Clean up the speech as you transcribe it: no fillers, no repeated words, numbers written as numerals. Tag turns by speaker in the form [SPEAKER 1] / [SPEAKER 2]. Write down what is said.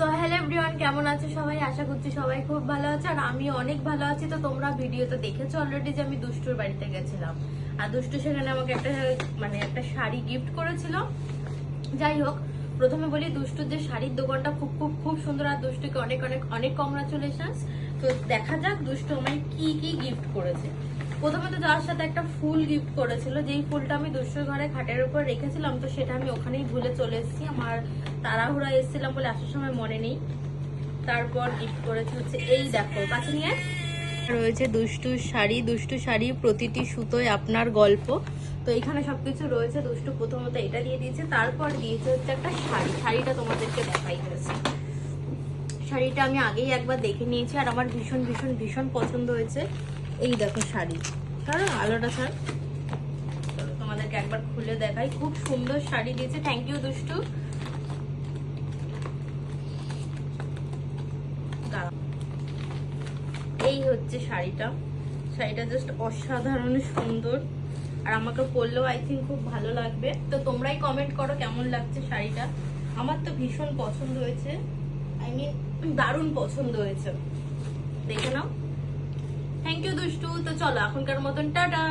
[SPEAKER 1] So hello everyone, কেমন আছো সবাই? আশা করছি সবাই খুব ভালো আছে আর আমি অনেক ভালো আছি। তো তোমরা ভিডিওতে দেখেছো অলরেডি যে আমি দুষ্টুর বাড়িতে গেছিলাম আর দুষ্টু সেখানে আমাকে একটা শাড়ি গিফট করেছিল। যাই হোক, প্রথমে বলি দুষ্টুর যে শাড়ির দোকানটা খুব খুব খুব সুন্দর আর দুষ্টুকে অনেক অনেক অনেক কংগ্রাচুলেশনস। তো দেখা যাক দুষ্টু আমায় কি কি গিফট করেছে। প্রথমে তো যাওয়ার সাথে একটা ফুল গিফট করেছিল, যেই ফুলটা আমি দুষ্টুর ঘরে খাটের উপর রেখেছিলাম, তো সেটা আমি ওখানেই ভুলে চলে এসেছি। আমার তাড়াহুড়া এসেছিলাম বলে আসার সময় মনে নেই। তারপর গিফট করেছে হচ্ছে এই দেখো, কাছে নিয়ে রয়েছে দুষ্টুর শাড়ি। দুষ্টু শাড়ি প্রতিটি সুতোয় আপনার গল্প। তো এখানে সবকিছু রয়েছে। দুষ্টু প্রথমত এটা দিয়ে দিয়েছে, তারপর দিয়েছে হচ্ছে একটা শাড়ি। শাড়িটা তোমাদেরকে দেখাই হয়েছে। শাড়িটা আমি আগেই একবার দেখে নিয়েছি আর আমার ভীষণ ভীষণ ভীষণ পছন্দ হয়েছে। এই দেখো শাড়ি, কারণ আলোটা ছাড়, তোমাদেরকে একবার খুলে দেখাই। খুব সুন্দর শাড়ি দিয়েছে। থ্যাংক ইউ দুষ্টু। এই হচ্ছে শাড়িটা। শাড়িটা জাস্ট অসাধারণ সুন্দর আর আমাকে পরলেও আই থিঙ্ক খুব ভালো লাগবে। তো তোমরাই কমেন্ট করো কেমন লাগছে শাড়িটা। আমার তো ভীষণ পছন্দ হয়েছে, আই মিন দারুণ পছন্দ হয়েছে। দেখে নাও। থ্যাংক ইউ দুষ্টু। তো চলো এখনকার মতন টাটা।